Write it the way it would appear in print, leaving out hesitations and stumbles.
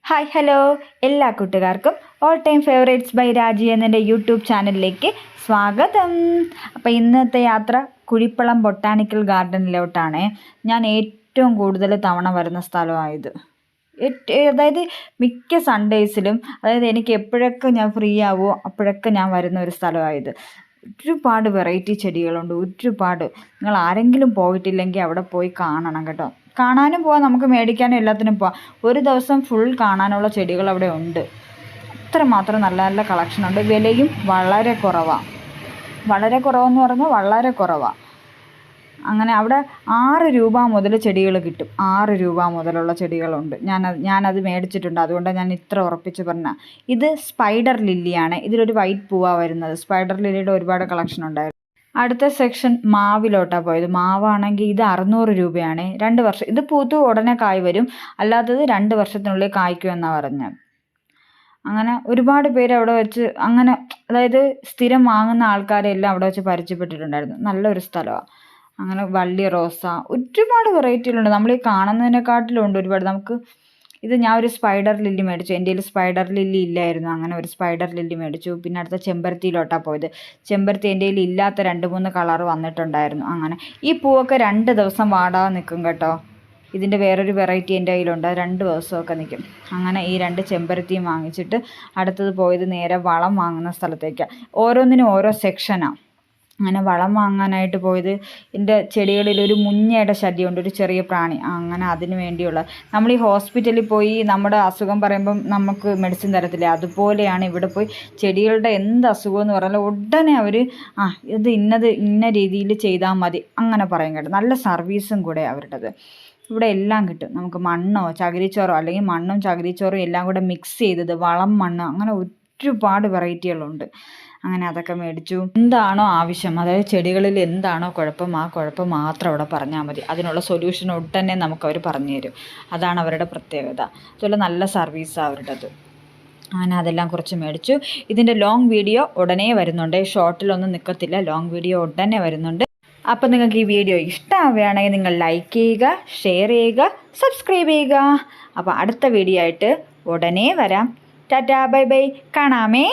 Hi hello എല്ലാ കൂട്ടുകാർക്കും all time favourites by രാജി എന്നെ യൂട്യൂബ് ചാനലിലേക്ക് സ്വാഗതം. അപ്പോൾ ഇന്നത്തെ യാത്ര കുഴിപ്പളം ബൊട്ടാണിക്കൽ ഗാർഡനിലോട്ടാണ്. ഞാൻ ഏറ്റവും കൂടുതൽ തവണ വരുന്ന സ്ഥലമായത്. അതായത് മിക്ക സൺഡേയ്സിലും, അതായത് എനിക്ക് എപ്പോഴൊക്കെ ഞാൻ ഫ്രീ ആവുമോ അപ്പോഴൊക്കെ ഞാൻ വരുന്ന ഒരു സ്ഥലമായത്. ഒരുപാട് വെറൈറ്റി ചെടികളുണ്ട്, ഒരുപാട്. നിങ്ങൾ ആരെങ്കിലും പോയിട്ടില്ലെങ്കിൽ അവിടെ പോയി കാണണം കേട്ടോ. കാണാനും പോവാം, നമുക്ക് മേടിക്കാനും എല്ലാത്തിനും പോവാം. ഒരു ദിവസം ഫുൾ കാണാനുള്ള ചെടികൾ അവിടെ ഉണ്ട്. അത്രമാത്രം നല്ല നല്ല കളക്ഷനുണ്ട്. വിലയും വളരെ കുറവാണ്. വളരെ കുറവെന്ന് പറഞ്ഞാൽ വളരെ കുറവാണ്. അങ്ങനെ അവിടെ 6 രൂപ മുതൽ ചെടികൾ കിട്ടും. 6 രൂപ മുതലുള്ള ചെടികളുണ്ട്. ഞാനത് മേടിച്ചിട്ടുണ്ട്. അതുകൊണ്ടാണ് ഞാൻ ഇത്ര ഉറപ്പിച്ച് പറഞ്ഞത്. ഇത് സ്പൈഡർ ലില്ലിയാണ്. ഇതിലൊരു വൈറ്റ് പൂവാണ് വരുന്നത്. സ്പൈഡർ ലില്ലിയുടെ ഒരുപാട് കളക്ഷൻ ഉണ്ടായിരുന്നു. അടുത്ത സെക്ഷൻ മാവിലോട്ടാണ് പോയത്. മാവാണെങ്കിൽ ഇത് 600 രൂപയാണ്. 2 വർഷം. ഇത് പൂത്ത് ഉടനെ കായ് വരും, അല്ലാത്തത് 2 വർഷത്തിനുള്ളിൽ കായ്ക്കുമെന്നാണ് പറഞ്ഞത്. അങ്ങനെ ഒരുപാട് പേര് അവിടെ വെച്ച് അങ്ങനെ, അതായത് സ്ഥിരം വാങ്ങുന്ന ആൾക്കാരെല്ലാം അവിടെ വെച്ച് പരിചയപ്പെട്ടിട്ടുണ്ടായിരുന്നു. നല്ലൊരു സ്ഥലമാണ്. അങ്ങനെ വള്ളി റോസ, ഒരുപാട് വെറൈറ്റികളുണ്ട്. നമ്മൾ ഈ കാണുന്നതിനെക്കാട്ടിലും ഉണ്ട് ഒരുപാട്. ഞാൻ ഒരു സ്പൈഡർ ലില്ലി മേടിച്ചു. എൻ്റെ കയ്യിൽ സ്പൈഡർ ലില്ലി ഇല്ലായിരുന്നു. അങ്ങനെ ഒരു സ്പൈഡർ ലില്ലി മേടിച്ചു. പിന്നെ അടുത്ത ചെമ്പരത്തിയിലോട്ടാണ് പോയത്. ചെമ്പരത്തി എൻ്റെ കയ്യിൽ ഇല്ലാത്ത 2-3 കളർ വന്നിട്ടുണ്ടായിരുന്നു. അങ്ങനെ ഈ പൂവൊക്കെ 2 ദിവസം വാടാതെ നിൽക്കും കേട്ടോ. ഇതിൻ്റെ വേറൊരു വെറൈറ്റി എൻ്റെ കയ്യിലുണ്ട്, 2 ദിവസമൊക്കെ നിൽക്കും. അങ്ങനെ ഈ 2 ചെമ്പരത്തിയും വാങ്ങിച്ചിട്ട് അടുത്തത് പോയത് നേരെ വളം വാങ്ങുന്ന സ്ഥലത്തേക്കാണ്. ഓരോന്നിനും ഓരോ സെക്ഷനാണ്. അങ്ങനെ വളം വാങ്ങാനായിട്ട് പോയത്. എൻ്റെ ചെടികളിൽ ഒരു മുഞ്ഞയുടെ ശല്യമുണ്ട്, ഒരു ചെറിയ പ്രാണി. അങ്ങനെ അതിന് വേണ്ടിയുള്ള, നമ്മൾ ഈ ഹോസ്പിറ്റലിൽ പോയി നമ്മുടെ അസുഖം പറയുമ്പം നമുക്ക് മെഡിസിൻ തരത്തില്ലേ, അതുപോലെയാണ് ഇവിടെ പോയി ചെടികളുടെ എന്ത് അസുഖമെന്ന് പറഞ്ഞാൽ ഉടനെ അവർ ഇത് ഇന്ന രീതിയിൽ ചെയ്താൽ മതി അങ്ങനെ പറയും കേട്ടോ. നല്ല സർവീസും കൂടെ അവരുടേത്. ഇവിടെ എല്ലാം കിട്ടും. നമുക്ക് മണ്ണോ ചകിരിച്ചോറോ, അല്ലെങ്കിൽ മണ്ണും ചകിരിച്ചോറും എല്ലാം കൂടെ മിക്സ് ചെയ്തത്, വളം മണ്ണ്, അങ്ങനെ ഒരുപാട് വെറൈറ്റികളുണ്ട്. അങ്ങനെ അതൊക്കെ മേടിച്ചു. എന്താണോ ആവശ്യം, അതായത് ചെടികളിൽ എന്താണോ കുഴപ്പം, ആ കുഴപ്പം മാത്രം അവിടെ പറഞ്ഞാൽ മതി. അതിനുള്ള സൊല്യൂഷൻ ഉടനെ നമുക്കവർ പറഞ്ഞു തരും. അതാണ് അവരുടെ പ്രത്യേകത. അതുപോലെ നല്ല സർവീസാണ് അവരുടേത്. അങ്ങനെ അതെല്ലാം കുറച്ച് മേടിച്ചു. ഇതിൻ്റെ ലോങ് വീഡിയോ ഉടനെ വരുന്നുണ്ട്. ഷോർട്ടിലൊന്നും നിൽക്കത്തില്ല, ലോങ് വീഡിയോ ഉടനെ വരുന്നുണ്ട്. അപ്പം നിങ്ങൾക്ക് ഈ വീഡിയോ ഇഷ്ടമാവുകയാണെങ്കിൽ നിങ്ങൾ ലൈക്ക് ചെയ്യുക, ഷെയർ ചെയ്യുക, സബ്സ്ക്രൈബ് ചെയ്യുക. അപ്പോൾ അടുത്ത വീഡിയോ ആയിട്ട് ഉടനെ വരാം. Tata bye bye, കാണാമേ.